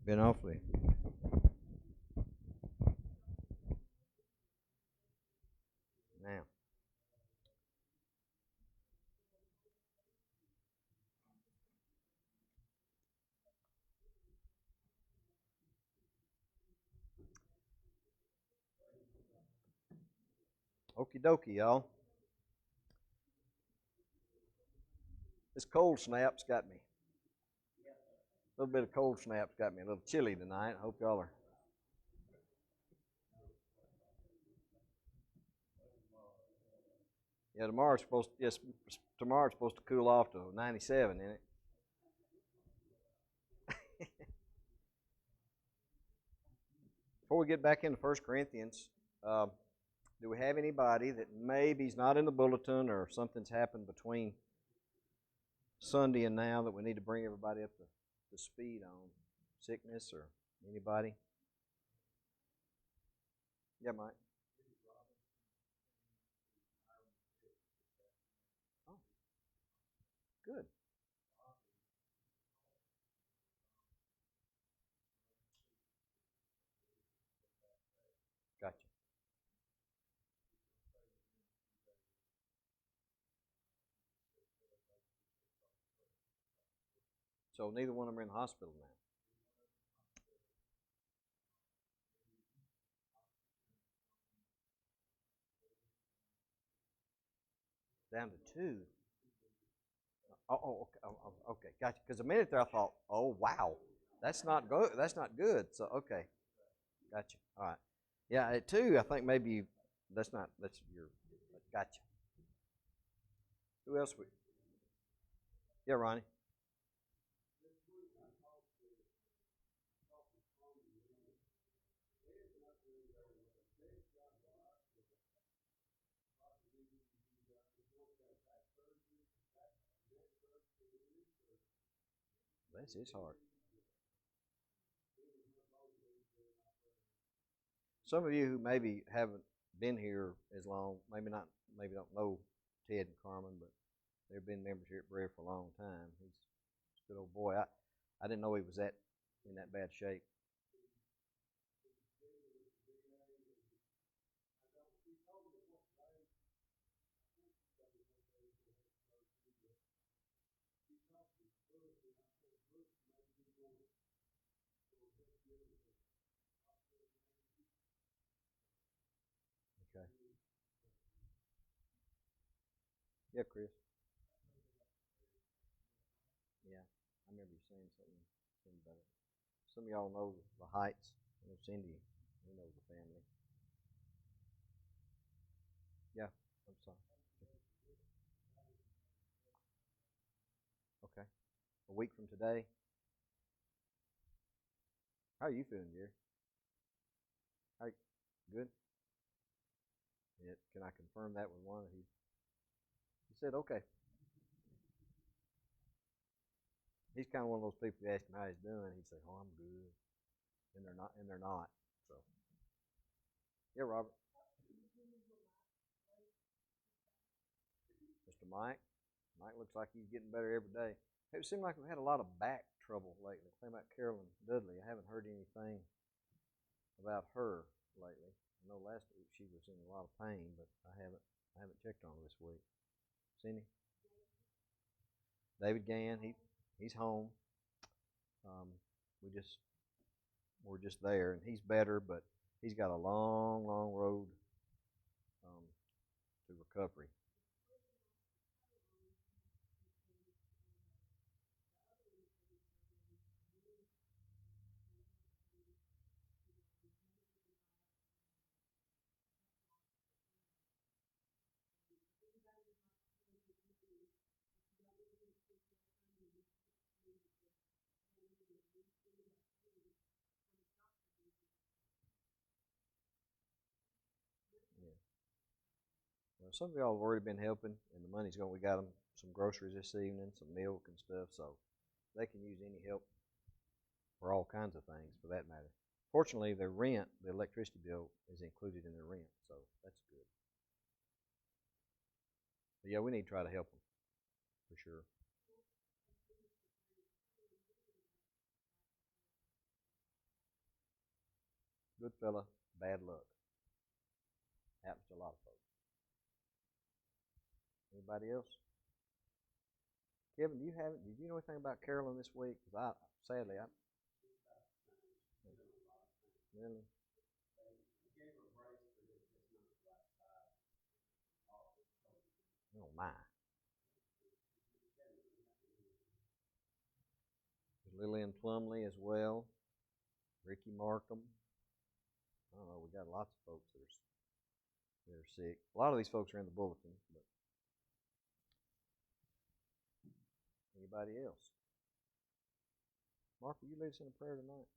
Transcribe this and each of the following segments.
Been awfully. Now, okie dokie, y'all. This cold snap's got me. A little bit of cold snap's got me a little chilly tonight. I hope y'all are. Yeah, tomorrow's supposed to, yes, tomorrow's supposed to cool off to 97, isn't it? Before we get back into 1 Corinthians, uh, do we have anybody that maybe's not in the bulletin or something's happened between Sunday and now that we need to bring everybody up to speed on? Sickness or anybody? Yeah, Mike. Oh, good. Gotcha. So neither one of them are in the hospital now. Down to two. Okay, okay, gotcha. Because a minute there, I thought, oh wow, that's not good. That's not good. So okay, gotcha. All right. Yeah, at two, I think maybe that's not. That's your. Gotcha. Who else? Yeah, Ronnie. This is hard. Some of you who maybe haven't been here as long, maybe not, maybe don't know Ted and Carmen, but they've been members here at Bread for a long time. He's a good old boy. I didn't know he was that in that bad shape. Okay. Yeah, Chris. Yeah, I remember you saying something about it. Some of y'all know the Heights. I know Cindy. We know the family. Yeah, I'm sorry. Okay. A week from today. How are you feeling, Jerry? How good? Yeah, can I confirm that with one? He said okay. He's kind of one of those people. You ask him how he's doing, he'd say, "Oh, I'm good," and they're not. So yeah, Robert, Mr. Mike. Mike looks like he's getting better every day. It seemed like we had a lot of back trouble lately. Same about Carolyn Dudley. I haven't heard anything about her lately. I know last week she was in a lot of pain, but I haven't checked on her this week. Seen him? David Gann, he's home. Um, we just we're just there, and he's better, but he's got a long, long road um, to recovery. Yeah. Well, some of y'all have already been helping, and the money's going. We got them some groceries this evening, some milk and stuff, so they can use any help for all kinds of things, for that matter. Fortunately, their rent, the electricity bill, is included in their rent, so that's good. But yeah, we need to try to help them for sure. Good fella, bad luck. Happens to a lot of folks. Anybody else? Kevin, did you know anything about Carolyn this week? Because sadly, really? Oh my. Lillian Plumley as well. Ricky Markham. I don't know. We got lots of folks that are sick. A lot of these folks are in the bulletin. But anybody else? Mark, will you lead us in a prayer tonight?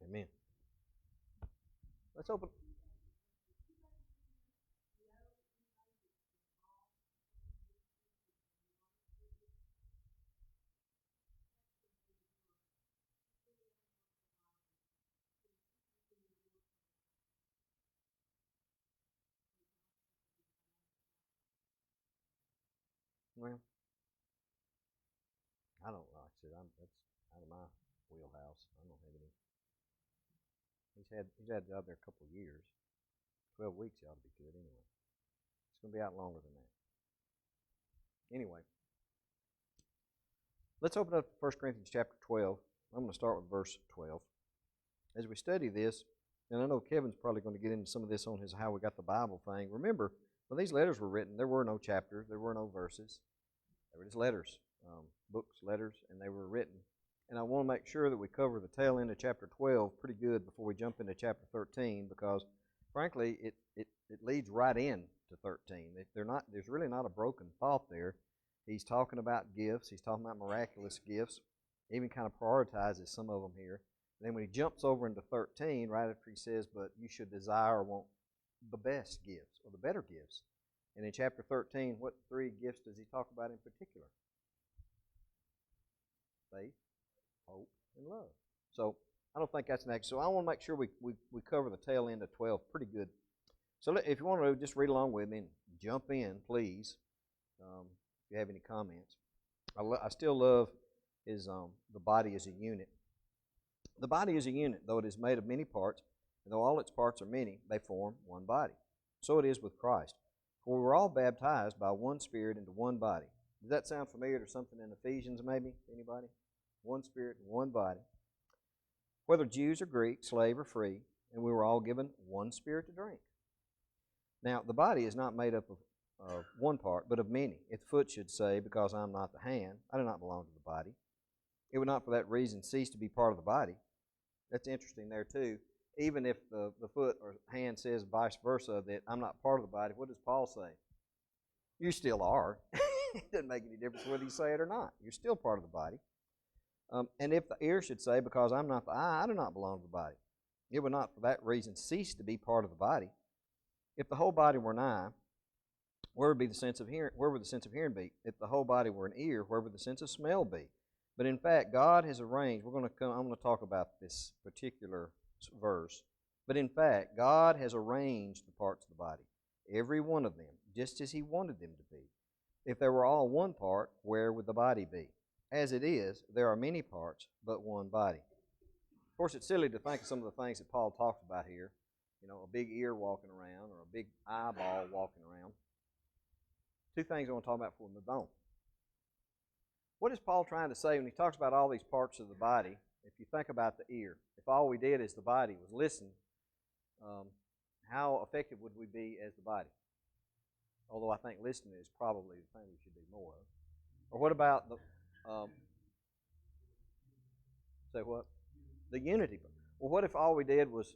Amen. Let's open. Well, I don't like I said. That's out of my wheelhouse. I don't have any. He's had the job there a couple of years. 12 weeks, he ought to be good anyway. It's going to be out longer than that. Anyway, let's open up 1 Corinthians chapter 12. I'm going to start with verse 12. As we study this, and I know Kevin's probably going to get into some of this on his how we got the Bible thing. Remember, when these letters were written, there were no chapters, there were no verses. They were just letters, books, letters, and they were written. And I want to make sure that we cover the tail end of chapter 12 pretty good before we jump into chapter 13, because frankly, it leads right in to 13. There's really not a broken thought there. He's talking about gifts. He's talking about miraculous gifts. He even kind of prioritizes some of them here. And then when he jumps over into 13, right after he says, but you should desire or want the best gifts or the better gifts. And in chapter 13, what three gifts does he talk about in particular? Faith, hope, and love. So I don't think that's next. So I want to make sure we cover the tail end of 12 pretty good. So if you want to just read along with me and jump in, please, if you have any comments. I still love is the body as a unit. The body is a unit, though it is made of many parts, and though all its parts are many, they form one body. So it is with Christ. For we were all baptized by one Spirit into one body. Does that sound familiar to something in Ephesians maybe? Anybody? One Spirit, one body. Whether Jews or Greeks, slave or free, and we were all given one Spirit to drink. Now, the body is not made up of one part, but of many. If the foot should say, because I'm not the hand, I do not belong to the body, it would not for that reason cease to be part of the body. That's interesting there too. Even if the foot or hand says vice versa, that I'm not part of the body, what does Paul say? You still are. It doesn't make any difference whether you say it or not. You're still part of the body. And if the ear should say, because I'm not the eye, I do not belong to the body, it would not for that reason cease to be part of the body. If the whole body were an eye, where would the sense of hearing be? If the whole body were an ear, where would the sense of smell be? But in fact, God has arranged, I'm going to talk about this particular verse, but in fact, God has arranged the parts of the body, every one of them, just as He wanted them to be. If they were all one part, where would the body be? As it is, there are many parts, but one body. Of course, it's silly to think of some of the things that Paul talks about here, a big ear walking around or a big eyeball walking around. Two things I want to talk about before we move on. What is Paul trying to say when he talks about all these parts of the body? If you think about the ear, if all we did as the body was listen, how effective would we be as the body? although I think listening is probably the thing we should do more of. Or what about the, say what? The unity. Well, what if all we did was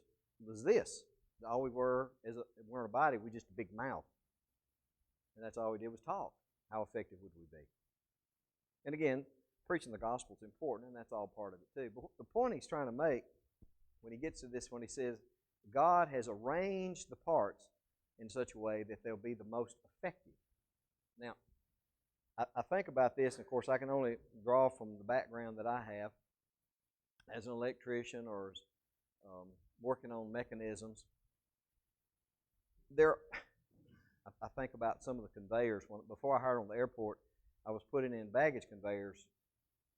this? All we were we're in a body, we just a big mouth. And that's all we did was talk. How effective would we be? And again, preaching the gospel is important, and that's all part of it too. But the point he's trying to make when he gets to this, when he says, God has arranged the parts in such a way that they'll be the most effective. Now, I think about this, and of course I can only draw from the background that I have as an electrician or as, working on mechanisms. I think about some of the conveyors. Before I hired on the airport, I was putting in baggage conveyors.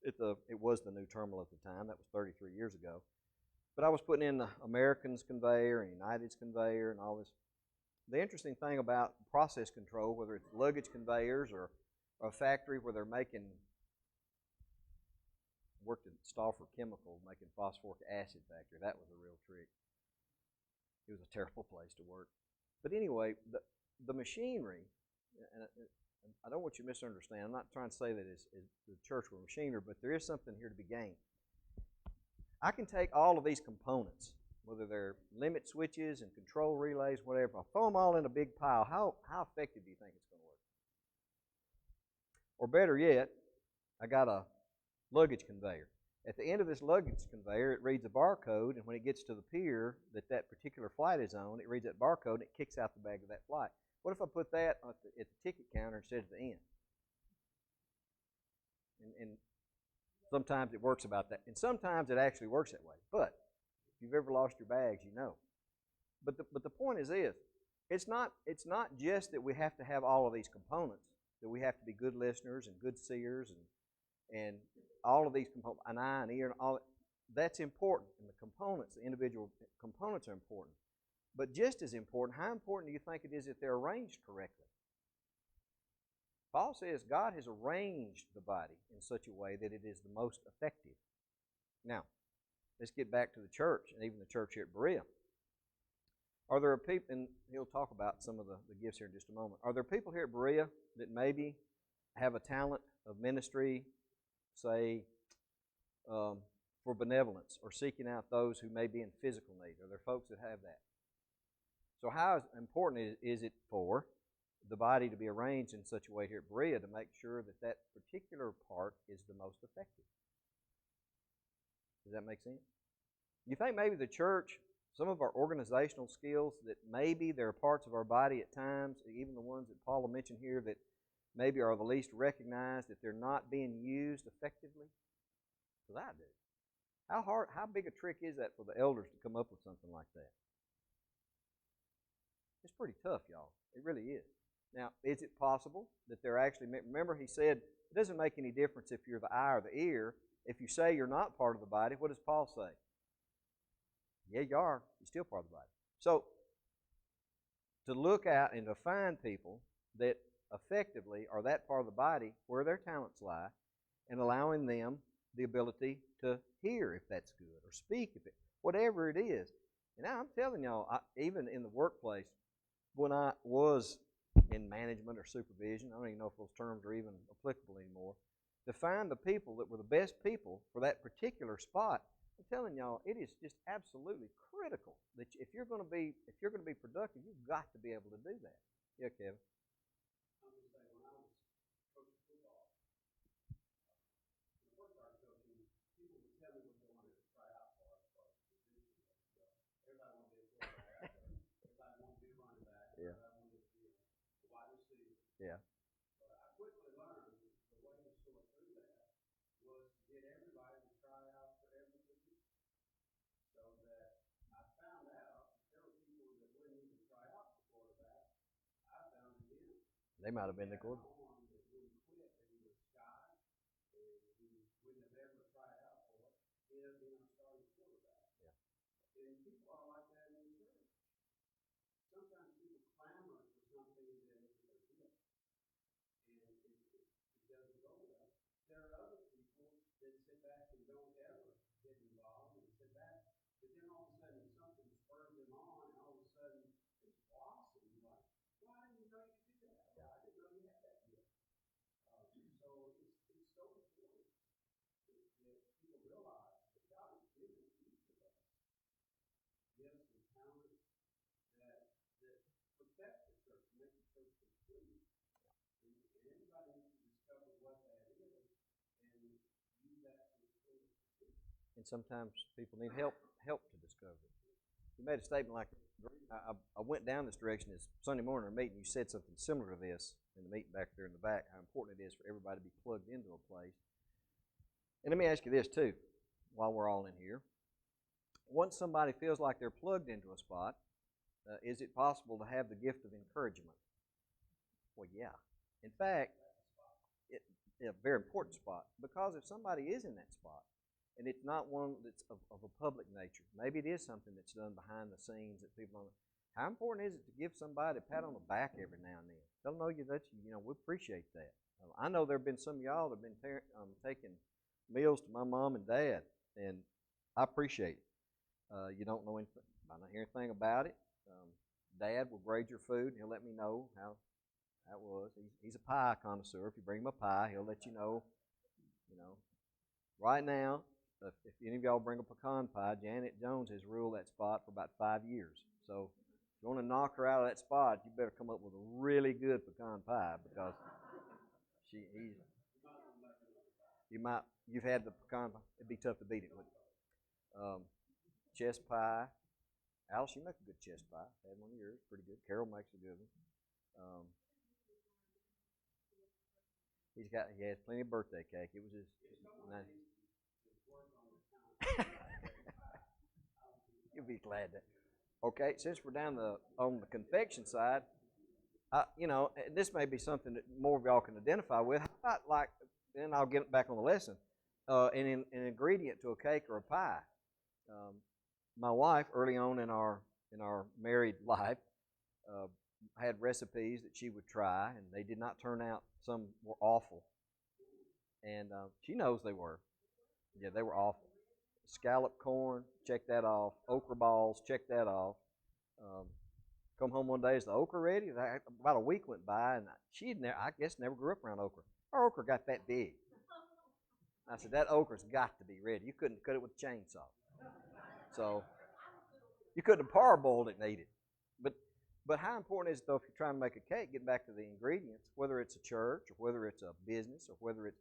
It was the new terminal at the time. That was 33 years ago. But I was putting in the American's conveyor and United's conveyor and all this. The interesting thing about process control, whether it's luggage conveyors or a factory where they're worked at Stauffer Chemical making phosphoric acid factory. That was a real trick. It was a terrible place to work. But anyway, the machinery, and I don't want you to misunderstand. I'm not trying to say that as the church were machinery, but there is something here to be gained. I can take all of these components, whether they're limit switches and control relays, whatever, I'll throw them all in a big pile. How effective do you think it's going to work? Or better yet, I got a luggage conveyor. At the end of this luggage conveyor, it reads a barcode, and when it gets to the pier that particular flight is on, it reads that barcode, and it kicks out the bag of that flight. What if I put that at the ticket counter instead of the end? And sometimes it works about that. And sometimes it actually works that way. But if you've ever lost your bags, you know. But the point is this. It's not just that we have to have all of these components, that we have to be good listeners and good seers and all of these components, an eye, an ear, and all that's important. And the components, the individual components are important. But just as important, how important do you think it is that they're arranged correctly? Paul says God has arranged the body in such a way that it is the most effective. Now, let's get back to the church, and even the church here at Berea. Are there people, and he'll talk about some of the gifts here in just a moment. Are there people here at Berea that maybe have a talent of ministry, say, for benevolence or seeking out those who may be in physical need? Are there folks that have that? So how important is it for the body to be arranged in such a way here at Berea to make sure that particular part is the most effective? Does that make sense? You think maybe the church, some of our organizational skills, that maybe there are parts of our body at times, even the ones that Paul mentioned here, that maybe are the least recognized, that they're not being used effectively? Because I do. How big a trick is that for the elders to come up with something like that? It's pretty tough, y'all. It really is. Now, is it possible that they're actually, remember he said, it doesn't make any difference if you're the eye or the ear. If you say you're not part of the body, what does Paul say? Yeah, you are. You're still part of the body. So, to look out and to find people that effectively are that part of the body where their talents lie, and allowing them the ability to hear if that's good, or speak if whatever it is. And I'm telling y'all, even in the workplace, when I was in management or supervision, I don't even know if those terms are even applicable anymore, to find the people that were the best people for that particular spot, I'm telling y'all, it is just absolutely critical that if you're going to be productive, you've got to be able to do that. Yeah, Kevin. Yeah. Yeah. They might have been the quarterback. And sometimes people need help to discover it. You made a statement like, I went down this direction this Sunday morning in our meeting. You said something similar to this in the meeting back there in the back, how important it is for everybody to be plugged into a place. And let me ask you this too, while we're all in here. Once somebody feels like they're plugged into a spot, is it possible to have the gift of encouragement? Well, yeah. In fact, it's a very important spot, because if somebody is in that spot, and it's not one that's of a public nature, maybe it is something that's done behind the scenes that people don't know. How important is it to give somebody a pat on the back every now and then? They'll know you that we appreciate that. I know there have been some of y'all that have been taking meals to my mom and dad, and I appreciate it. You don't know anything, I don't hear anything about it. Dad will grade your food, and he'll let me know how that was. He's a pie connoisseur. If you bring him a pie, he'll let you know. Right now, if any of y'all bring a pecan pie, Janet Jones has ruled that spot for about 5 years. So if you want to knock her out of that spot, you better come up with a really good pecan pie, because you've had the pecan pie. It'd be tough to beat it, wouldn't it? Chess pie. Alice, you make a good chess pie. I had one of yours, pretty good. Carol makes a good one. He has plenty of birthday cake. It was his nice. You'll be glad that. Okay, since we're down on the confection side, this may be something that more of y'all can identify with. How about and I'll get back on the lesson, an ingredient to a cake or a pie. My wife, early on in our married life, had recipes that she would try, and they did not turn out. Some were awful, and she knows they were. Yeah, they were awful. Scalloped corn, check that off. Okra balls, check that off. Come home one day, is the okra ready? About a week went by, and I guess never grew up around okra. Our okra got that big. I said, that okra's got to be ready. You couldn't cut it with a chainsaw. So you couldn't have parboiled it and ate it. But how important is it, though, if you're trying to make a cake, getting back to the ingredients, whether it's a church or whether it's a business or whether it's,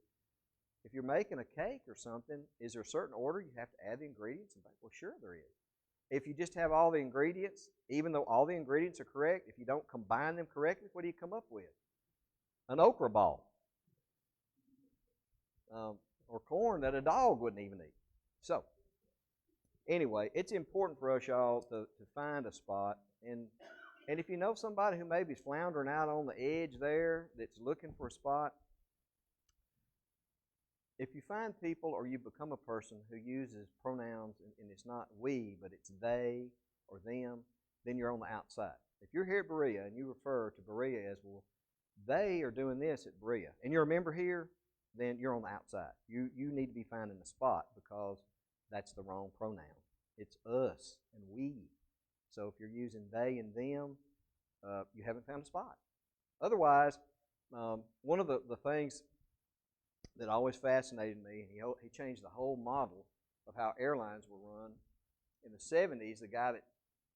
if you're making a cake or something, is there a certain order you have to add the ingredients? And think, well, sure there is. If you just have all the ingredients, even though all the ingredients are correct, if you don't combine them correctly, what do you come up with? An okra ball. Or corn that a dog wouldn't even eat. So, anyway, it's important for us, y'all, to find a spot. And if you know somebody who maybe is floundering out on the edge there that's looking for a spot, if you find people or you become a person who uses pronouns and it's not we, but it's they or them, then you're on the outside. If you're here at Berea and you refer to Berea as, well, they are doing this at Berea, and you're a member here, then you're on the outside. You need to be finding a spot, because that's the wrong pronoun. It's us and we. So if you're using they and them, you haven't found a spot. Otherwise, one of the things that always fascinated me, and he changed the whole model of how airlines were run. In the 70s, the guy that,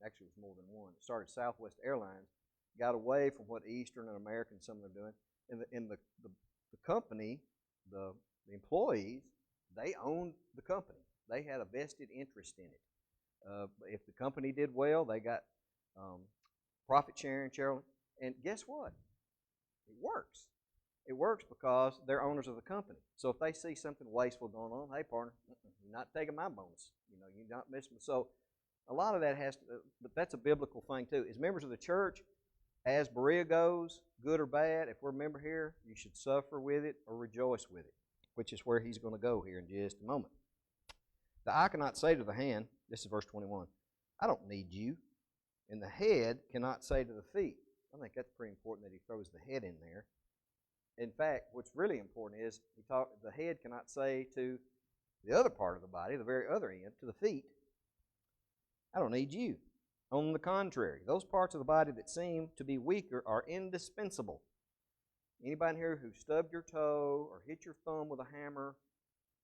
actually it was more than one, that started Southwest Airlines, got away from what Eastern and American some of them are doing. And the company, the employees, they owned the company. They had a vested interest in it. If the company did well, they got profit sharing, and guess what? It works. It works because they're owners of the company. So if they see something wasteful going on, hey, partner, you're not taking my bonus. You're not missing. So a lot of that has to, but that's a biblical thing too. As members of the church, as Berea goes, good or bad, if we're a member here, you should suffer with it or rejoice with it, which is where he's going to go here in just a moment. The eye cannot say to the hand, this is verse 21, I don't need you. And the head cannot say to the feet. I think that's pretty important that he throws the head in there. In fact, what's really important is the head cannot say to the other part of the body, the very other end, to the feet, I don't need you. On the contrary, those parts of the body that seem to be weaker are indispensable. Anybody here who stubbed your toe or hit your thumb with a hammer,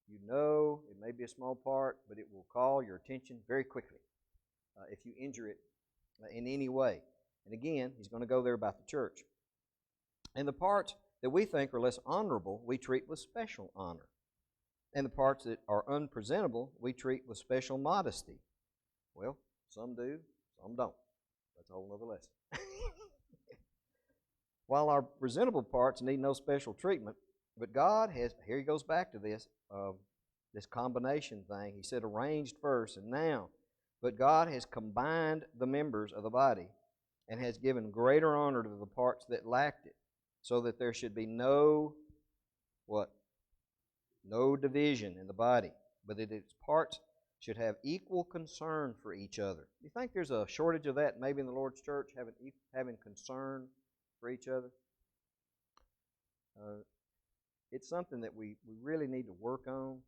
you know it may be a small part, but it will call your attention very quickly if you injure it in any way. And again, he's going to go there about the church. And the parts that we think are less honorable, we treat with special honor. And the parts that are unpresentable, we treat with special modesty. Well, some do, some don't. That's a whole other lesson. While our presentable parts need no special treatment, but God has, here he goes back to this, this combination thing. He said arranged first and now. But God has combined the members of the body and has given greater honor to the parts that lacked it, so that there should be no, what? No division in the body, but that its parts should have equal concern for each other. You think there's a shortage of that maybe in the Lord's church, having concern for each other? It's something that we really need to work on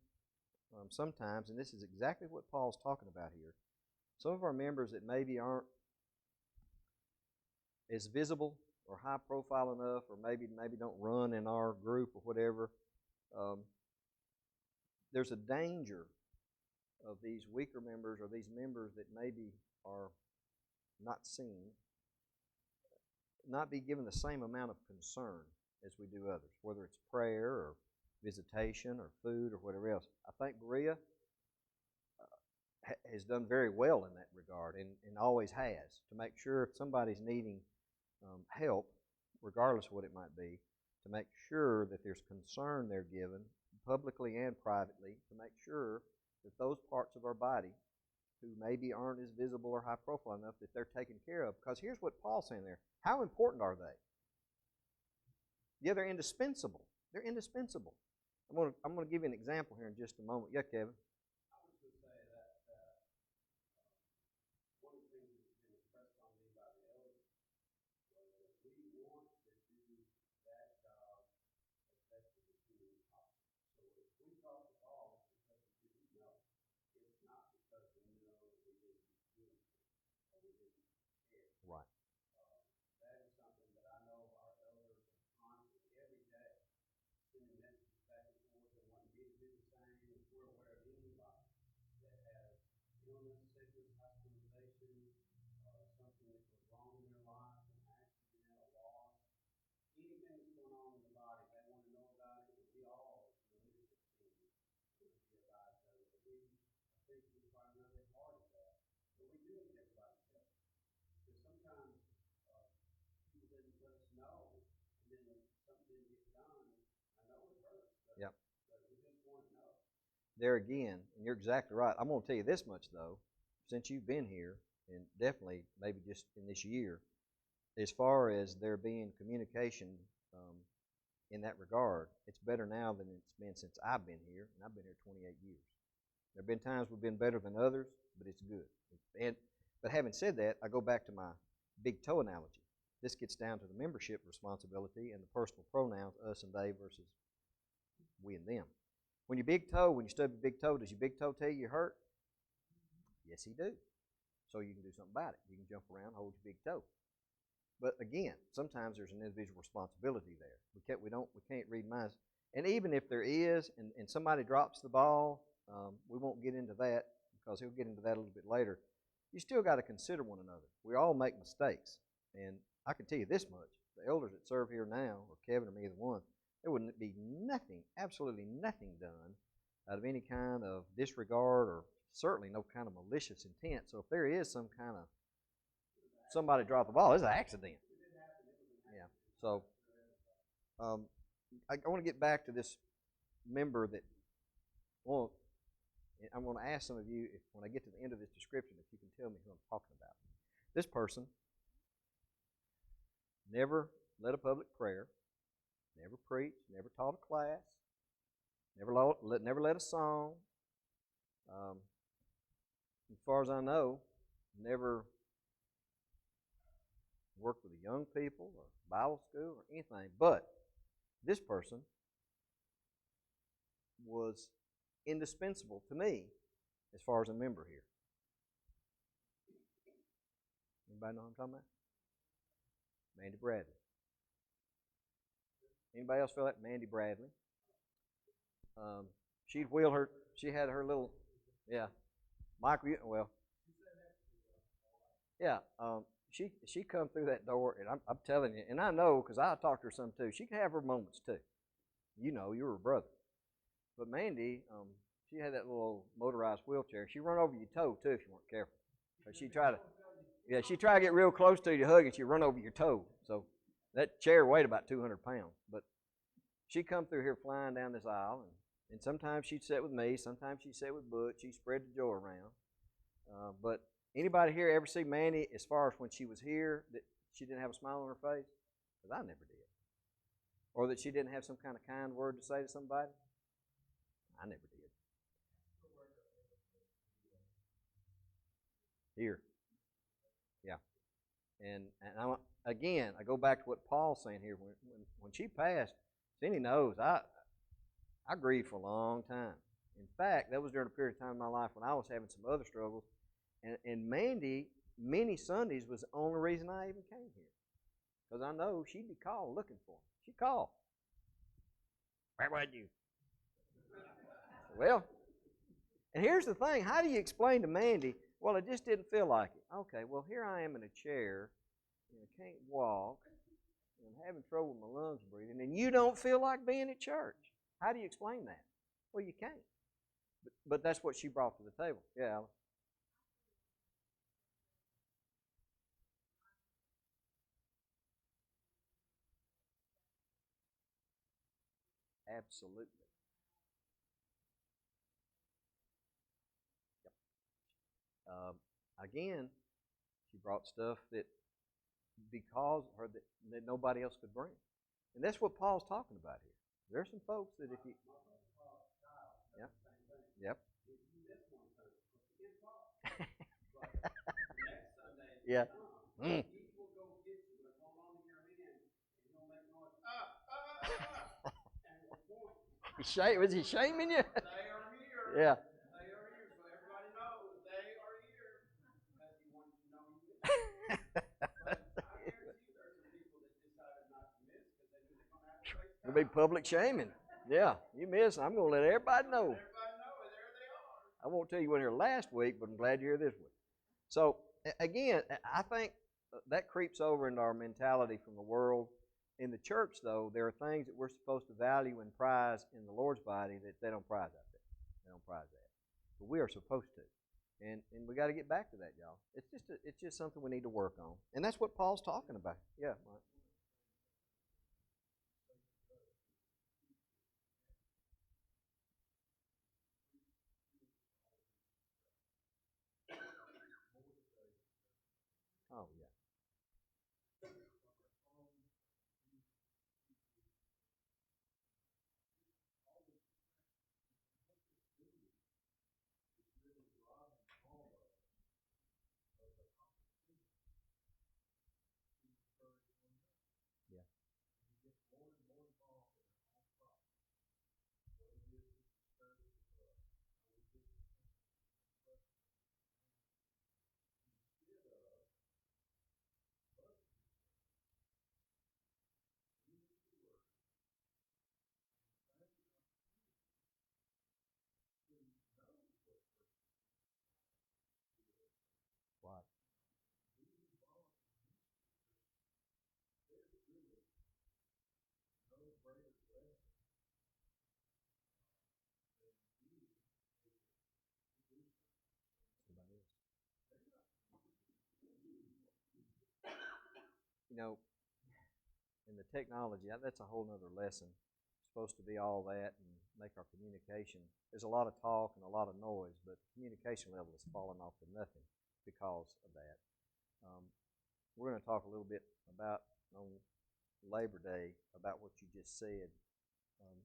sometimes, and this is exactly what Paul's talking about here. Some of our members that maybe aren't as visible or high profile enough, or maybe don't run in our group or whatever, there's a danger of these weaker members or these members that maybe are not seen, not be given the same amount of concern as we do others, whether it's prayer or visitation or food or whatever else. I think Berea has done very well in that regard, and always has, to make sure if somebody's needing help, regardless of what it might be, to make sure that there's concern they're given, publicly and privately, to make sure that those parts of our body who maybe aren't as visible or high profile enough, that they're taken care of. Because here's what Paul's saying there. How important are they? Yeah, they're indispensable. They're indispensable. I'm going to give you an example here in just a moment. Yeah, Kevin? Right. Yep. There again, and you're exactly right. I'm going to tell you this much, though, since you've been here, and definitely maybe just in this year, as far as there being communication in that regard, it's better now than it's been since I've been here, and I've been here 28 years. There have been times we've been better than others, but it's good. But having said that, I go back to my big toe analogy. This gets down to the membership responsibility and the personal pronouns, us and they versus we and them. When you stub your big toe, does your big toe tell you you're hurt? Yes, he do. So you can do something about it. You can jump around, hold your big toe. But again, sometimes there's an individual responsibility there. We can't read minds. And even if there is, and somebody drops the ball, we won't get into that because he'll get into that a little bit later. You still got to consider one another. We all make mistakes, and I can tell you this much: the elders that serve here now, or Kevin or me, either one, there wouldn't be nothing, absolutely nothing done out of any kind of disregard or certainly no kind of malicious intent. So if there is some kind of somebody dropped the ball, it's an accident. Yeah. So I want to get back to this member that. Well, I'm going to ask some of you, when I get to the end of this description, if you can tell me who I'm talking about. This person never led a public prayer, never preached, never taught a class, never led a song. As far as I know, never worked with the young people or Bible school or anything. But this person was indispensable to me as far as a member here. Anybody know what I'm talking about? Mandy Bradley. Anybody else feel that? Mandy Bradley. She'd wheel her. She had her little, yeah. Michael, well, yeah. she come through that door, and I'm telling you, and I know because I talked to her some too. She can have her moments too. You know, you're her brother. But Mandy, she had that little motorized wheelchair. She run over your toe too if you weren't careful. She tried to get real close to you to hug, and she run over your toe. So that chair weighed about 200 pounds. But she come through here flying down this aisle, and sometimes she'd sit with me, sometimes she'd sit with Butch. She spread the joy around. But anybody here ever see Mandy as far as when she was here that she didn't have a smile on her face? Because I never did. Or that she didn't have some kind of kind word to say to somebody? I never did. Here. Yeah. And again, I go back to what Paul's saying here. When she passed, Cindy knows I grieved for a long time. In fact, that was during a period of time in my life when I was having some other struggles. And Mandy, many Sundays, was the only reason I even came here. Because I know she'd be called looking for me. She'd call. Where was you? Well, and here's the thing. How do you explain to Mandy, well, it just didn't feel like it? Okay, well, here I am in a chair, and I can't walk, and I'm having trouble with my lungs breathing, and you don't feel like being at church. How do you explain that? Well, you can't. But that's what she brought to the table. Yeah, Alice. Absolutely. Yep. Again, she brought stuff that because her that nobody else could bring. And that's what Paul's talking about here. There's some folks that if you, yep, yep, yeah, mm. Was he shaming you? Yeah. It'll be public shaming. Yeah, you miss. I'm going to let everybody know. I won't tell you what here last week, but I'm glad you're here this week. So, again, I think that creeps over into our mentality from the world. In the church, though, there are things that we're supposed to value and prize in the Lord's body that they don't prize out there. They don't prize that. But we are supposed to. And we got to get back to that, y'all. It's just something we need to work on. And that's what Paul's talking about. Yeah, Mike. Oh, yeah. Yeah. Why? Somebody else. You know, in the technology, that's a whole other lesson. It's supposed to be all that and make our communication. There's a lot of talk and a lot of noise, but communication level is falling off to nothing because of that. Um, we're going to talk a little bit about on Labor Day about what you just said. Um,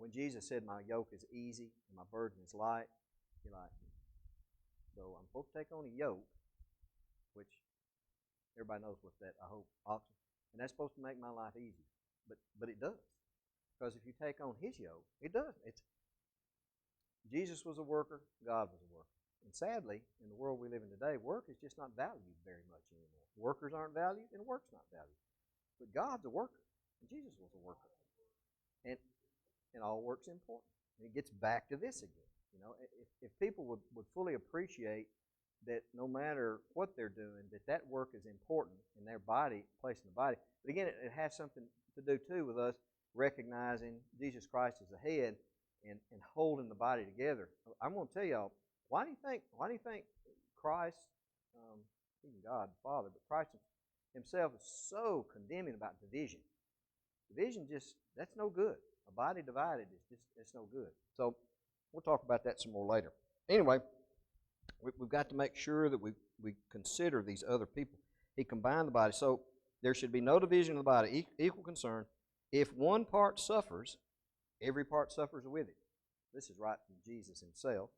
when Jesus said, "My yoke is easy and my burden is light," you're like, so I'm supposed to take on a yoke, which everybody knows what that, I hope, oxen, and that's supposed to make my life easy. But it does. Because if you take on his yoke, it does. Jesus was a worker, God was a worker. And sadly, in the world we live in today, work is just not valued very much anymore. Workers aren't valued, and work's not valued. But God's a worker, and Jesus was a worker. And all work's important. And it gets back to this again. You know, if people would fully appreciate that no matter what they're doing, that work is important in their body, place in the body. But again, it has something to do too with us recognizing Jesus Christ as the head and holding the body together. I'm going to tell y'all, why do you think Christ, even God the Father, but Christ himself is so condemning about division? Division that's no good. A body divided it's no good. So we'll talk about that some more later. Anyway, we've got to make sure that we consider these other people. He combined the body. So there should be no division of the body, equal concern. If one part suffers, every part suffers with it. This is right from Jesus himself.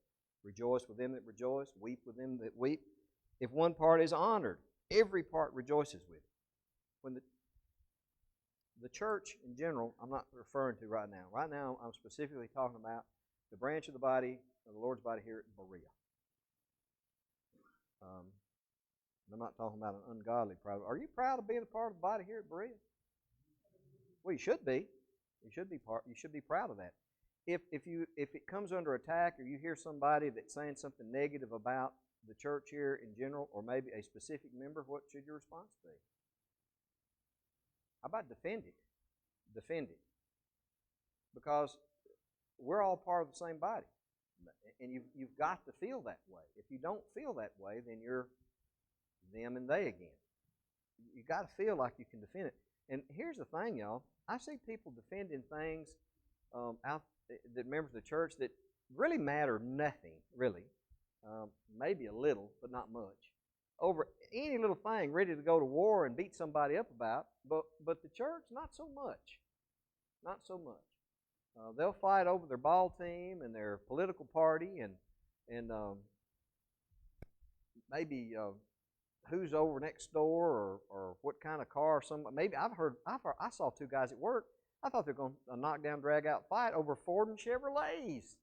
Rejoice with them that rejoice, weep with them that weep. If one part is honored, every part rejoices with it. When the church in general, I'm not referring to right now. Right now, I'm specifically talking about the branch of the body of the Lord's body here at Berea. I'm not talking about an ungodly pride. Are you proud of being a part of the body here at Berea? Well, you should be. You should be proud of that. If it comes under attack, or you hear somebody that's saying something negative about the church here in general, or maybe a specific member, what should your response be? How about defend it? Defend it. Because we're all part of the same body. And you've got to feel that way. If you don't feel that way, then you're them and they again. You've got to feel like you can defend it. And here's the thing, y'all. I see people defending things that members of the church that really matter nothing, really. Maybe a little, but not much. Over any little thing, ready to go to war and beat somebody up about. But the church, not so much. Not so much. They'll fight over their ball team and their political party and maybe who's over next door or what kind of car. Maybe I saw two guys at work. I thought they were going to knock down, drag out fight over Ford and Chevrolets.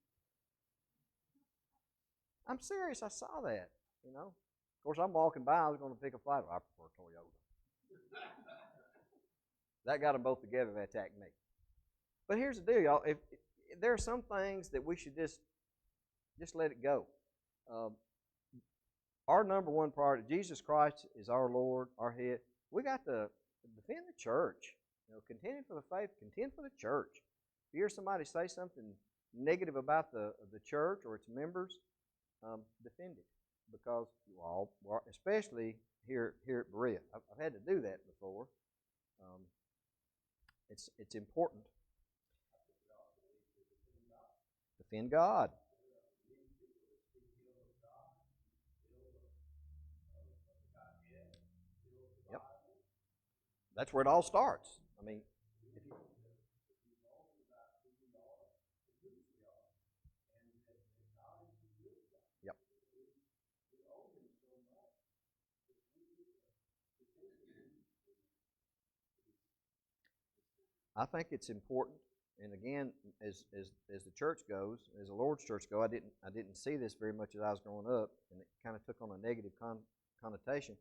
I'm serious. I saw that. You know. Of course, I'm walking by. I was going to pick a fight. I prefer Toyota. That got them both together. They attacked me. But here's the deal, y'all. If there are some things that we should just let it go. Our number one priority, Jesus Christ is our Lord, our head. We got to defend the church. You know, contend for the faith, contend for the church. If you hear somebody say something negative about the church or its members, defend it. Because especially here at Berea, I've had to do that before. It's important. Defend God. Yep. That's where it all starts. I mean, if you, yep. I think it's important, and again, as the church goes, as the Lord's church go, I didn't see this very much as I was growing up, and it kind of took on a negative connotation.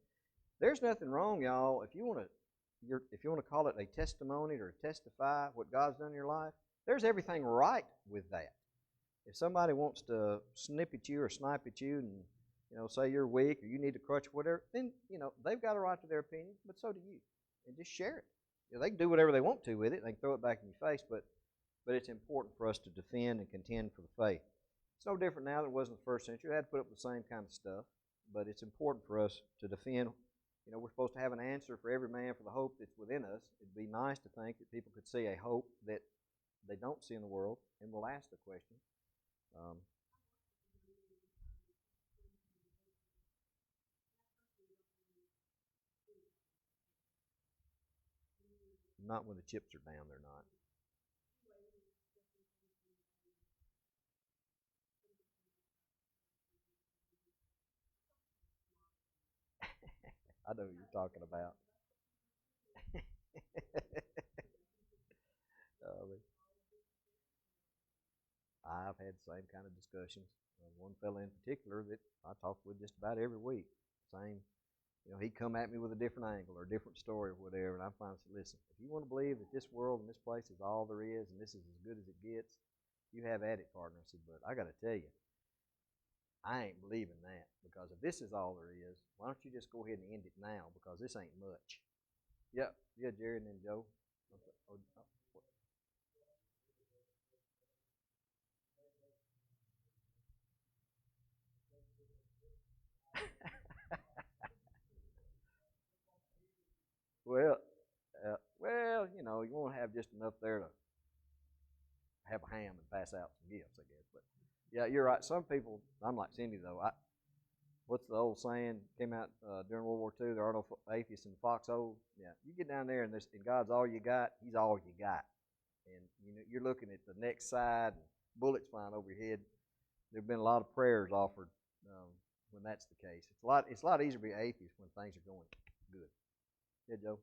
There's nothing wrong, y'all, if you want to call it a testimony or testify what God's done in your life. There's everything right with that. If somebody wants to snip at you or snipe at you, and say you're weak or you need a crutch, or whatever, then they've got a right to their opinion, but so do you, and just share it. They can do whatever they want to with it. They can throw it back in your face, but it's important for us to defend and contend for the faith. It's no different now than it was in the first century. They had to put up with the same kind of stuff, but it's important for us to defend. We're supposed to have an answer for every man for the hope that's within us. It'd be nice to think that people could see a hope that they don't see in the world, and we'll ask the question. Not when the chips are down, they're not. I know what you're talking about. I've had the same kind of discussions. One fellow in particular that I talk with just about every week. Same, he'd come at me with a different angle or a different story or whatever, and I finally said, listen, if you want to believe that this world and this place is all there is and this is as good as it gets, you have at it, partner. I said, but I got to tell you, I ain't believing that, because if this is all there is, why don't you just go ahead and end it now, because this ain't much. Yeah, yeah, Jerry and then Joe. Well, you want to have just enough there to have a ham and pass out some gifts, I guess. But yeah, you're right. Some people, I'm like Cindy though. What's the old saying came out during World War II? There are no atheists in the foxhole. Yeah, you get down there and God's all you got. He's all you got, and you're looking at the next side and bullets flying over your head. There've been a lot of prayers offered when that's the case. It's a lot easier to be atheist when things are going good. Yeah, Joe.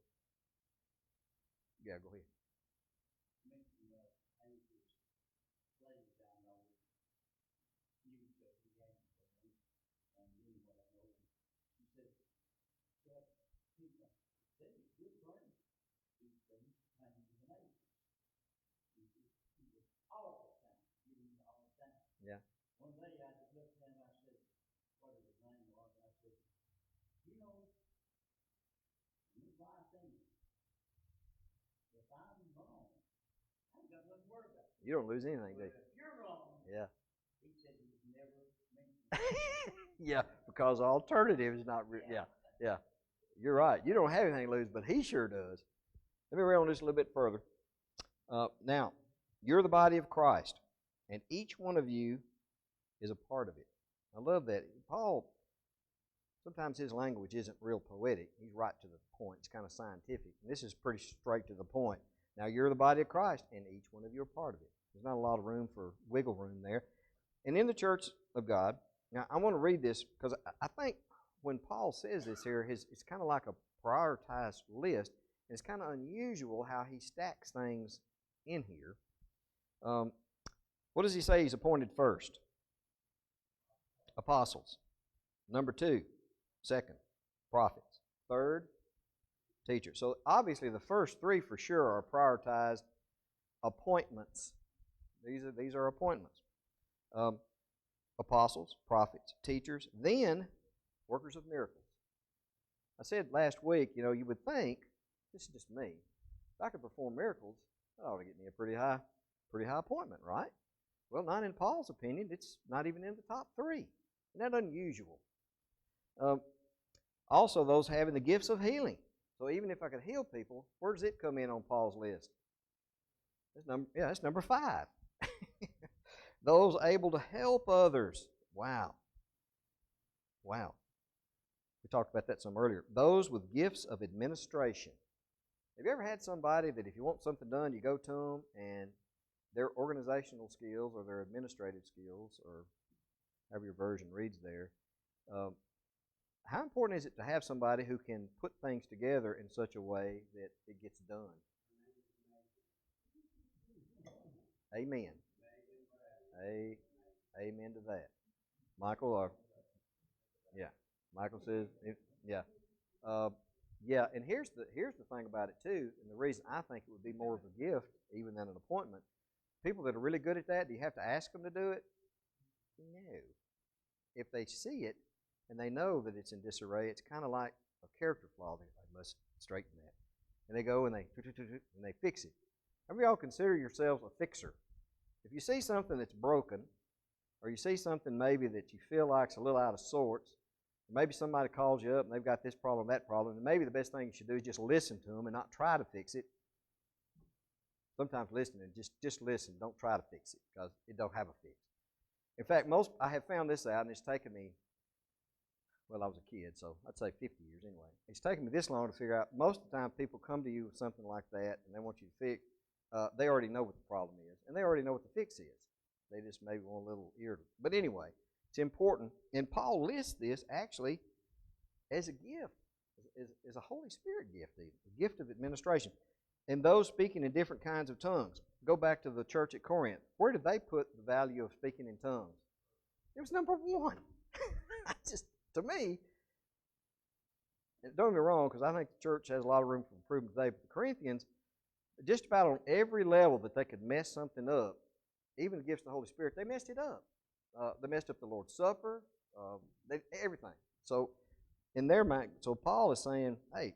Yeah, go ahead. Yeah. You don't lose anything, do you? Yeah. Yeah, because the alternative is not real. Yeah, yeah. You're right. You don't have anything to lose, but he sure does. Let me read on this a little bit further. Now, you're the body of Christ, and each one of you is a part of it. I love that. Paul, sometimes his language isn't real poetic. He's right to the point. It's kind of scientific. And this is pretty straight to the point. Now, you're the body of Christ, and each one of you are part of it. There's not a lot of room for wiggle room there. And in the church of God, now I want to read this because I think when Paul says this here, it's kind of like a prioritized list. And it's kind of unusual how he stacks things in here. What does he say he's appointed first? Apostles. Number 2, second, prophets. Third, teachers. So obviously the first 3 for sure are prioritized appointments. These are appointments. Apostles, prophets, teachers, then workers of miracles. I said last week, you would think, this is just me, if I could perform miracles, that ought to get me a pretty high appointment, right? Well, not in Paul's opinion. It's not even in the top 3. Isn't that unusual? Also, those having the gifts of healing. So even if I could heal people, where does it come in on Paul's list? That's number 5. Those able to help others. Wow. We talked about that some earlier. Those with gifts of administration. Have you ever had somebody that if you want something done, you go to them and their organizational skills or their administrative skills, or however your version reads there, how important is it to have somebody who can put things together in such a way that it gets done? Amen. Amen to that. Michael, yeah. Michael says, yeah. Yeah, and here's the thing about it too, and the reason I think it would be more of a gift even than an appointment. People that are really good at that, do you have to ask them to do it? No. If they see it and they know that it's in disarray, it's kind of like a character flaw. They must straighten that, and they go and they fix it. How many of y'all consider yourselves a fixer? If you see something that's broken, or you see something maybe that you feel like's a little out of sorts, maybe somebody calls you up and they've got this problem, that problem, and maybe the best thing you should do is just listen to them and not try to fix it. Sometimes listening, just listen. Don't try to fix it because it don't have a fix. In fact, I have found this out, and it's taken me, well, I was a kid, so I'd say 50 years anyway. It's taken me this long to figure out, most of the time people come to you with something like that and they want you to fix, they already know what the problem is, and they already know what the fix is. They just maybe want a little ear. But anyway, it's important, and Paul lists this actually as a gift, as a Holy Spirit gift, even, a gift of administration. And those speaking in different kinds of tongues. Go back to the church at Corinth. Where did they put the value of speaking in tongues? It was number 1. Just, to me, and don't get me wrong, because I think the church has a lot of room for improvement today, but the Corinthians, just about on every level that they could mess something up, even the gifts of the Holy Spirit, they messed it up. They messed up the Lord's Supper. Everything. So in their mind, so Paul is saying, hey,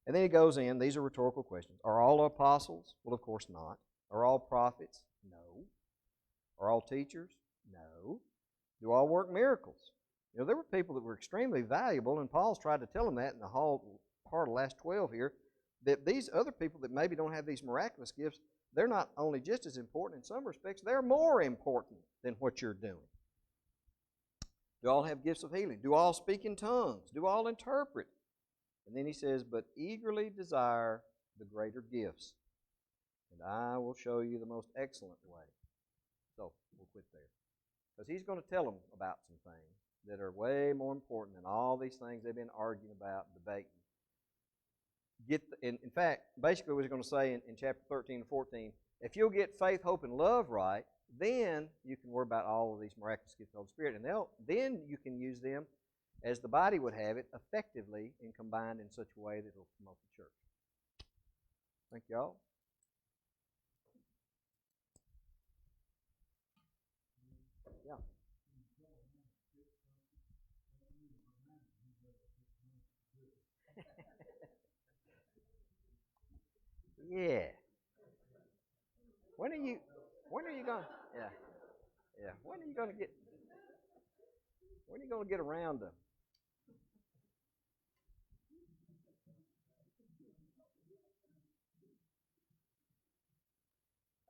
and then he goes in. These are rhetorical questions. Are all apostles? Well, of course not. Are all prophets? No. Are all teachers? No. Do all work miracles? You know, there were people that were extremely valuable, and Paul's tried to tell them that in the whole part of the last 12 here, that these other people that maybe don't have these miraculous gifts, they're not only just as important in some respects, they're more important than what you're doing. Do all have gifts of healing? Do all speak in tongues? Do all interpret? And then he says, but eagerly desire the greater gifts, and I will show you the most excellent way. So we'll quit there. Because he's going to tell them about some things that are way more important than all these things they've been arguing about, debating. In fact, basically what he's going to say in chapter 13 and 14, if you'll get faith, hope, and love right, then you can worry about all of these miraculous gifts of the Holy Spirit. And then you can use them, as the body would have it, effectively and combined in such a way that it will promote the church. Thank y'all. Yeah. Yeah. When are you going? Yeah. Yeah. When are you going to get around them?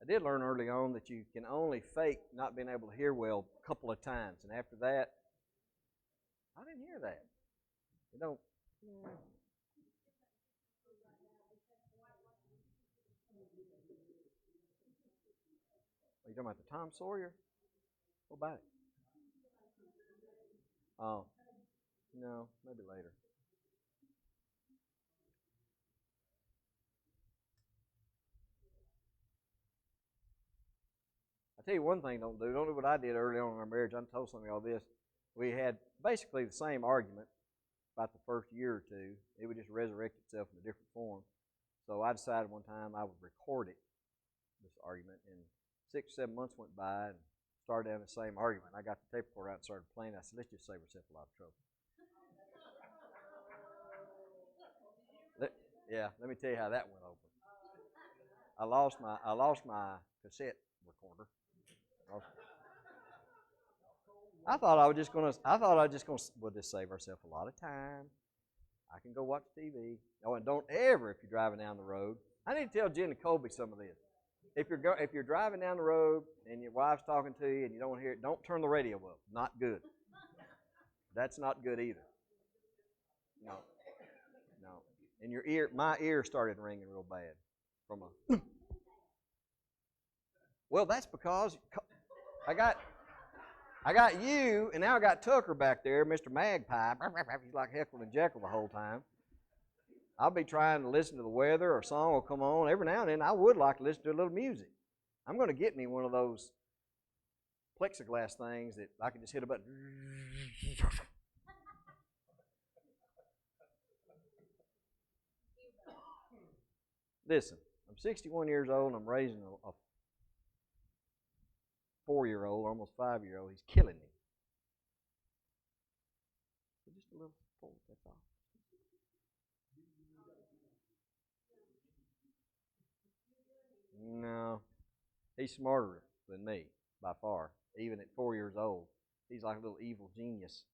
I did learn early on that you can only fake not being able to hear well a couple of times, and after that, I didn't hear that. You don't. Are you talking about the Tom Sawyer? What about it? Oh, no, maybe later. I tell you one thing don't do. Don't do what I did early on in our marriage. I told some of y'all this. We had basically the same argument about the first year or two. It would just resurrect itself in a different form. So I decided one time I would record it, this argument, and 6 or 7 months went by and started having the same argument. I got the tape recorder out and started playing. I said, let's just save ourselves a lot of trouble. Let me tell you how that went over. I lost my cassette recorder. I thought I was just gonna we'll just save ourselves a lot of time. I can go watch TV. Oh, and don't ever, if you're driving down the road, I need to tell Jen and Colby some of this. If you're driving down the road and your wife's talking to you and you don't want to hear it, don't turn the radio up. Not good. That's not good either. No. And my ear started ringing real bad from a. Well, that's because I got you, and now I got Tucker back there, Mr. Magpie. He's like Heckle and Jekyll the whole time. I'll be trying to listen to the weather, or a song will come on. Every now and then, I would like to listen to a little music. I'm going to get me one of those plexiglass things that I can just hit a button. Listen, I'm 61 years old, and I'm raising a 4-year-old, almost 5-year-old. He's killing me. So just a little forward, that's all. No, he's smarter than me by far. Even at 4 years old, he's like a little evil genius.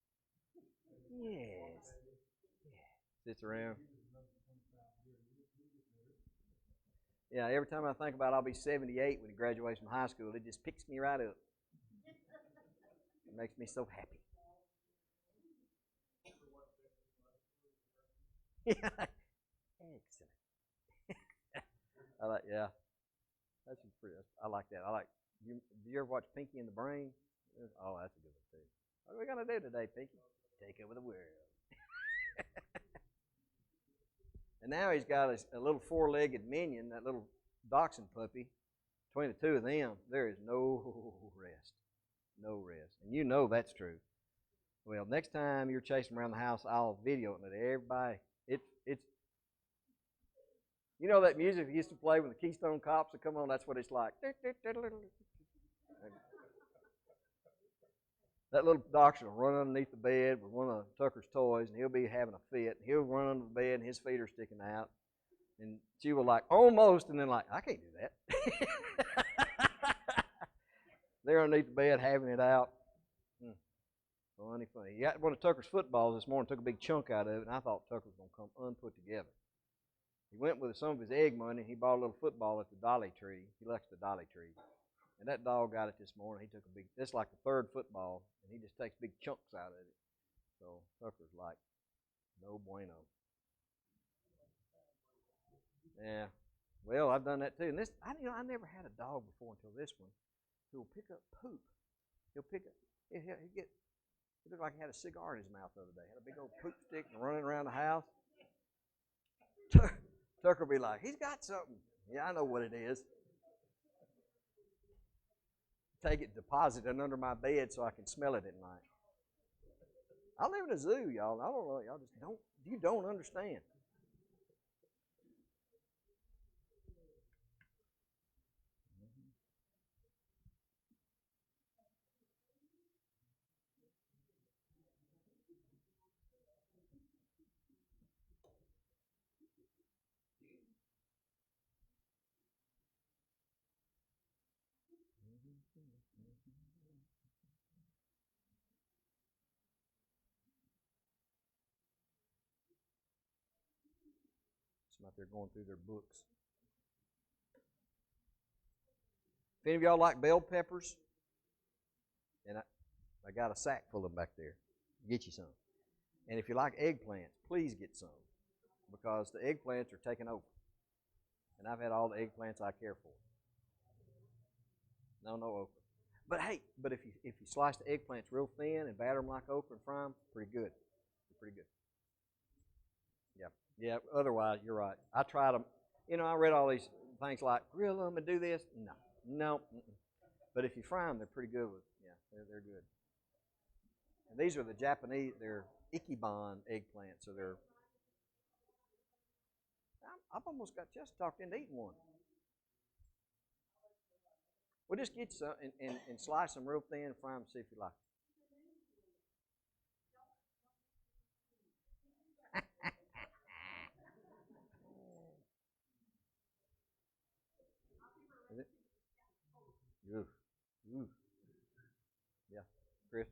Yes. Sits around. Yeah, every time I think about I'll be 78 when he graduates from high school, it just picks me right up. It makes me so happy. Excellent. That's pretty. I like that. Do you ever watch Pinky and the Brain? Oh, that's a good one too. What are we gonna do today, Pinky? Take over the world. And now he's got a little 4-legged minion, that little dachshund puppy. Between the two of them, there is no rest. No rest. And you know that's true. Well, next time you're chasing around the house, I'll video it and let everybody. It's you know that music that used to play when the Keystone Cops would come on? That's what it's like. That little dachshund will run underneath the bed with one of Tucker's toys, and he'll be having a fit. And he'll run under the bed, and his feet are sticking out. And she will like, almost, and then like, I can't do that. They're underneath the bed having it out. Funny, funny. He got one of Tucker's footballs this morning, took a big chunk out of it, and I thought Tucker was going to come unput together. He went with some of his egg money, and he bought a little football at the Dolly Tree. He likes the Dolly Tree. And that dog got it this morning. He took a big, this is like the third football, and he just takes big chunks out of it. So Tucker's like, no bueno. Yeah. Well, I've done that too. And this, I never had a dog before until this one who will pick up poop. He'll pick up, he looked like he had a cigar in his mouth the other day. Had a big old poop stick and running around the house. Tucker will be like, he's got something. Yeah, I know what it is. Take it, deposit it under my bed so I can smell it at night. I live in a zoo, y'all. I don't know. Y'all just don't. You don't understand. Some out there going through their books. If any of y'all like bell peppers, and I got a sack full of them back there, get you some. And if you like eggplants, please get some, because the eggplants are taking over. And I've had all the eggplants I care for. No okra. But hey, if you slice the eggplants real thin and batter them like okra and fry them, pretty good. They're pretty good. Yeah. Otherwise, you're right. I tried them. I read all these things like grill them and do this. No. But if you fry them, they're pretty good. They're good. And these are the Japanese. They're Ichiban eggplants. So they're. I've almost got just talked into eating one. Well, just get some and slice them real thin and fry them. See if you like. Is it? Ooh. Yeah, Chris.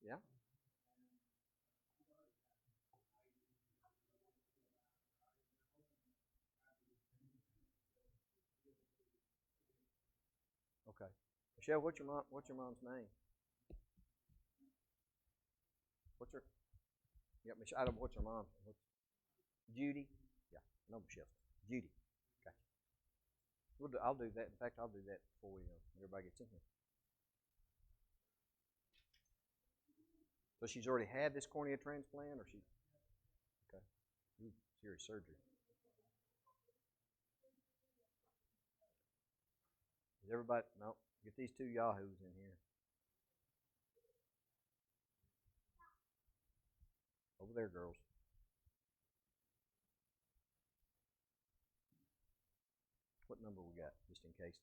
Yeah. Okay. Michelle, what's your mom's name? What's her? Yeah, Michelle. I don't. What's her mom? Judy. Yeah, no Michelle. Judy. Okay. I'll do that. In fact, I'll do that before everybody gets in here. So she's already had this cornea transplant, or she? Okay. Ooh, serious surgery. Is everybody? No. Get these two yahoos in here. Over there, girls. What number we got, just in case?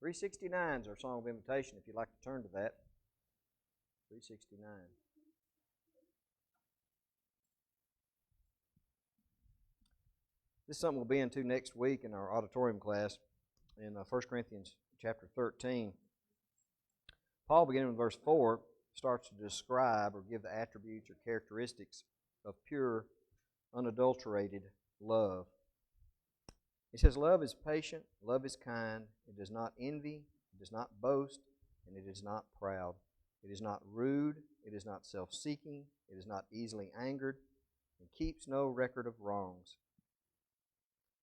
369 is our song of invitation, if you'd like to turn to that. 369. This is something we'll be into next week in our auditorium class in 1 Corinthians chapter 13. Paul, beginning with verse 4, starts to describe or give the attributes or characteristics of pure, unadulterated love. He says, love is patient, love is kind, it does not envy, it does not boast, and it is not proud. It is not rude, it is not self-seeking, it is not easily angered, and keeps no record of wrongs.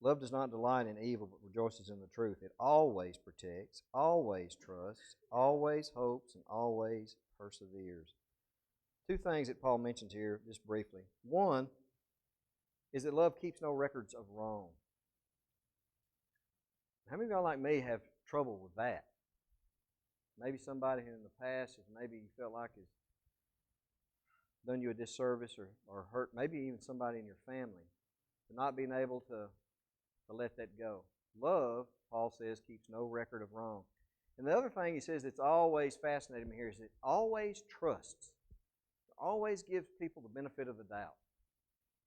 Love does not delight in evil, but rejoices in the truth. It always protects, always trusts, always hopes, and always perseveres. Two things that Paul mentions here, just briefly. One is that love keeps no records of wrong. How many of y'all like me have trouble with that? Maybe somebody in the past has maybe you felt like has done you a disservice or hurt, maybe even somebody in your family, for not being able to to let that go. Love, Paul says, keeps no record of wrong. And the other thing he says that's always fascinated me here is it always trusts. It always gives people the benefit of the doubt.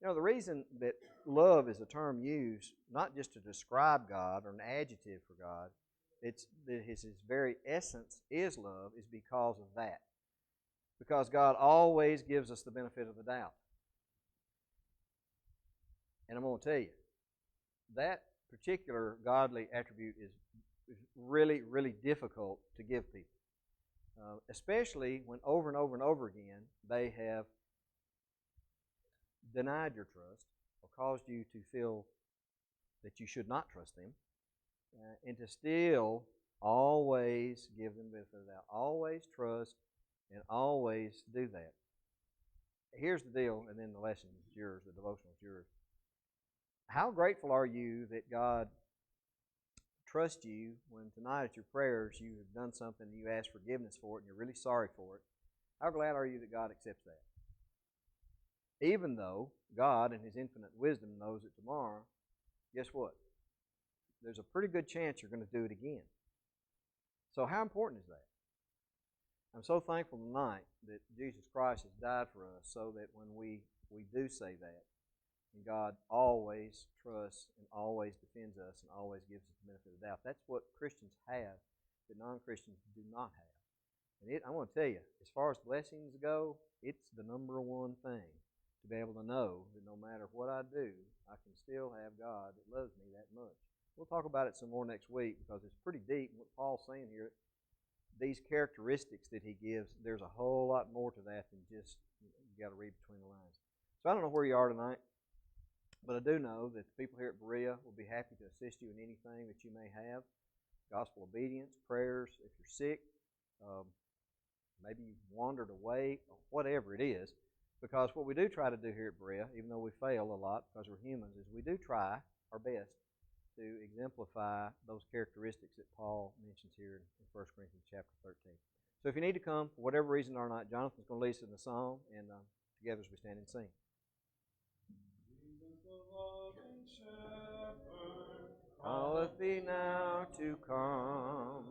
You know, the reason that love is a term used not just to describe God or an adjective for God, it's that his very essence is love, is because of that. Because God always gives us the benefit of the doubt. And I'm going to tell you, that particular godly attribute is really, really difficult to give people. Especially when over and over and over again they have denied your trust or caused you to feel that you should not trust them, and to still always give them the benefit of the doubt. Always trust and always do that. Here's the deal, and then the lesson is yours, the devotional is yours. How grateful are you that God trusts you when tonight at your prayers you have done something and you ask forgiveness for it and you're really sorry for it? How glad are you that God accepts that? Even though God in His infinite wisdom knows that tomorrow, guess what? There's a pretty good chance you're going to do it again. So how important is that? I'm so thankful tonight that Jesus Christ has died for us so that when we do say that, and God always trusts and always defends us and always gives us the benefit of the doubt. That's what Christians have that non-Christians do not have. And I want to tell you, as far as blessings go, it's the number one thing to be able to know that no matter what I do, I can still have God that loves me that much. We'll talk about it some more next week because it's pretty deep what Paul's saying here. These characteristics that he gives, there's a whole lot more to that than just you got to read between the lines. So I don't know where you are tonight. But I do know that the people here at Berea will be happy to assist you in anything that you may have. Gospel obedience, prayers, if you're sick, maybe you've wandered away, or whatever it is. Because what we do try to do here at Berea, even though we fail a lot because we're humans, is we do try our best to exemplify those characteristics that Paul mentions here in 1 Corinthians chapter 13. So if you need to come, for whatever reason or not, Jonathan's going to lead us in the song, and together as we stand and sing. Calleth thee now to come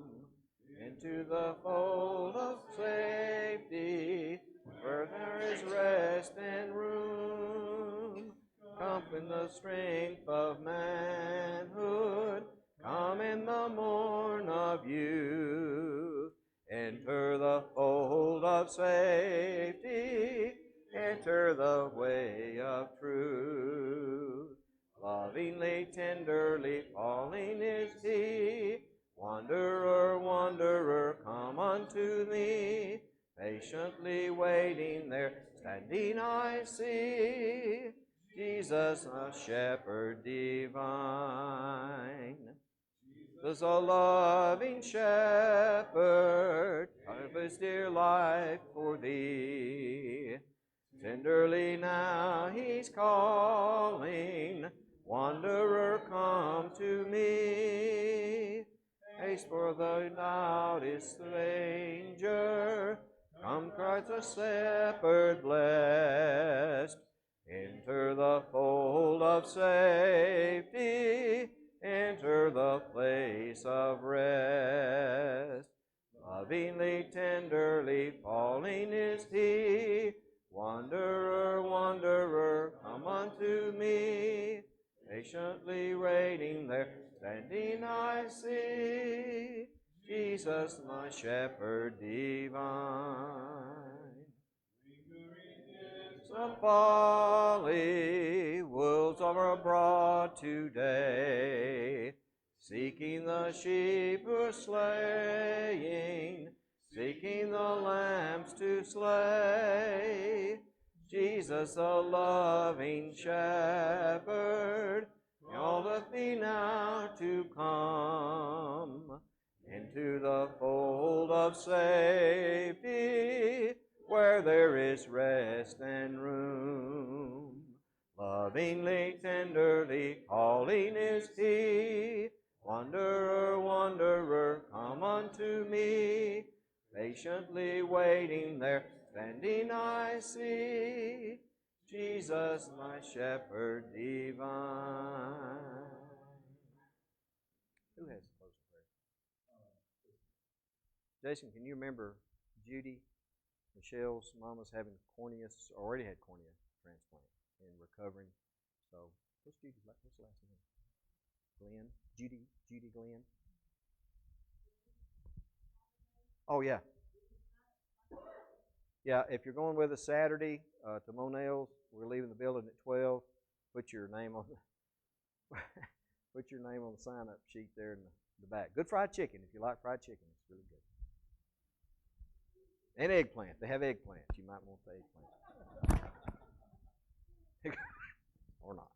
into the fold of safety, where there is rest and room. Come in the strength of manhood, come in the morn of youth. Enter the fold of safety, enter the way of truth. Lovingly, tenderly calling is He. Wanderer, wanderer, come unto me. Patiently waiting there, standing I see. Jesus, a shepherd divine. Jesus, a loving shepherd, gave His dear life for thee. Tenderly now He's calling, wanderer, come to me. Haste for the loudest stranger, come, cries the shepherd blessed. Enter the fold of safety, enter the place of rest. Lovingly, tenderly calling is He. Wanderer, wanderer, come unto me. Patiently waiting there, standing I see. Jesus, my shepherd divine. Some folly, wolves are abroad today, seeking the sheep who are slaying, seeking the lambs to slay. Jesus, the loving shepherd, calleth thee now to come into the fold of safety, where there is rest and room. Lovingly, tenderly calling is He. Wanderer, wanderer, come unto me. Patiently waiting there, standing I see. Jesus, my shepherd divine. Who has the closing prayer? Jason, can you remember Judy, Michelle's mama's having already had cornea transplant and recovering. So what's Judy's last name? Glenn? Judy Glenn? Oh, yeah. Yeah, if you're going with us Saturday to Monell's, we're leaving the building at 12. Put your name on the put your name on the sign-up sheet there in the back. Good fried chicken. If you like fried chicken, it's really good. And eggplant. They have eggplant. You might want the eggplant. Or not.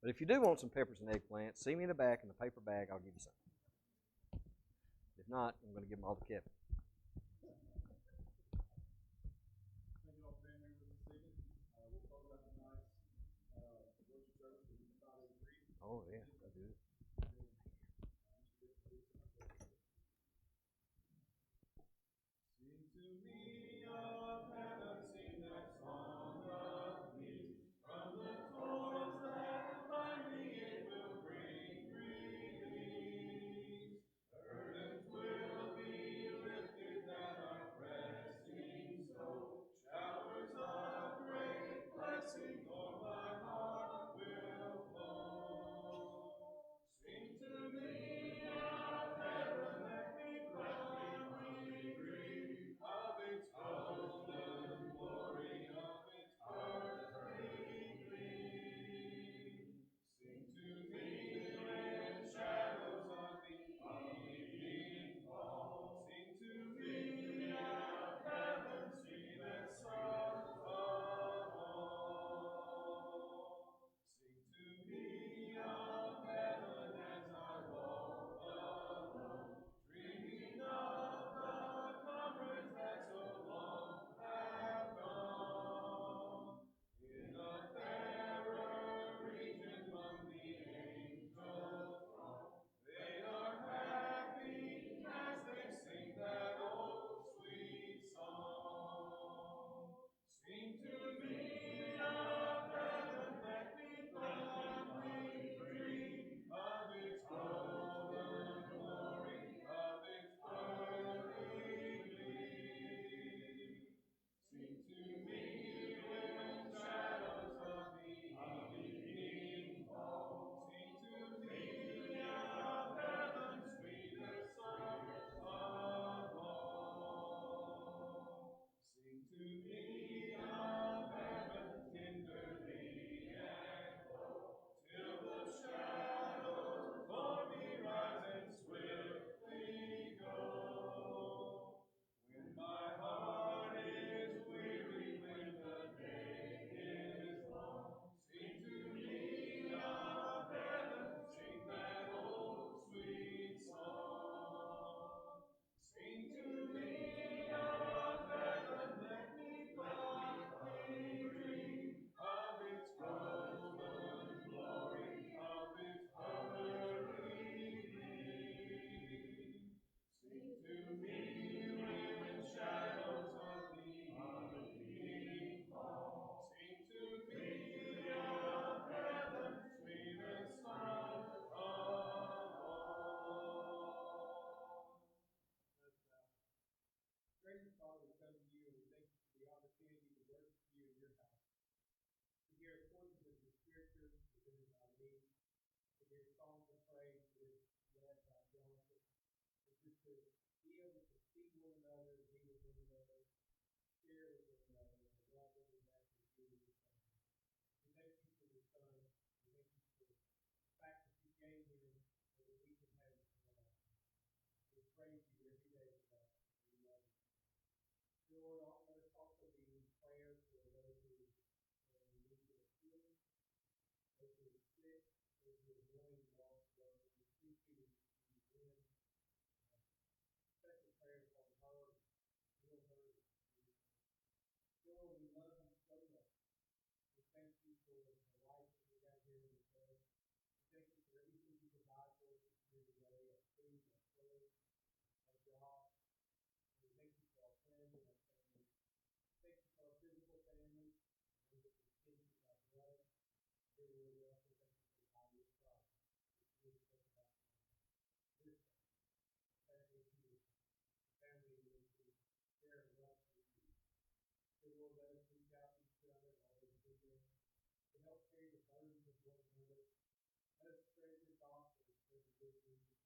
But if you do want some peppers and eggplant, see me in the back in the paper bag. I'll give you some. If not, I'm going to give them all to Kevin. Thank you all for being here with us this evening. We'll talk about tonight's worship service for Untitled Chapter. Oh, yeah, I do. Sing to me of heaven, sing that song of me. From the toils that bind me, it will bring release. Burdens will be lifted that are pressing so. Showers of great blessing o'er my heart will flow. Sing to me of heaven, let me gladly dream of its golden glory, of its earthly gleam. Sing to me when shadows of the evening fall. Sing to me of heaven, sweetest song of all. Sing to me of heaven as I walk alone, dreaming of the comrades that so long have gone. In a fairer region among the angel throng, they are happy as they sing that old sweet song. Sing to me of heaven, let me gladly dream of its golden glory, of its earthly gleam. Sing to me when shadows of the evening fall. Sing to me of heaven, sweetest song of all. Sing to me of heaven tenderly and low, till the shadows for me rise and swiftly go. When my heart is weary, when the day is long, sing to me of heaven, sing that old sweet song. Sing to me of heaven, let me gladly dream of its golden glory, of its earthly gleam. Sing to me when shadows of the evening fall. Sing to me of heaven, sweetest song of all. Gracious Father, we come to you and we thank you for the opportunity to worship you in your house, to hear portions of your scripture presented by me, to hear songs of praise led by Jonathan, and just to be able to see one another and be with one another, share with one another, and love one another as you do the same. We thank you for your Son. We thank you for the fact that you gave him so that we can have eternal life. We praise you every day for that. We love you. Lord, let us also be in prayer for those who are in need of healing, those who are sick, those who are mourning the loss of loved ones. Please be with them. Special prayer for her, heal her. Lord, we love you so much. We thank you for the life that we have here in the church. We thank you for everything you provide for us here today, our food, our clothes, our jobs. We thank you for our friends and our families. Thank you for our physical families, and that continue by blood. Dear Lord, we also thank you for the body of Christ, which is such a one another. Let us spread your gospel as a good news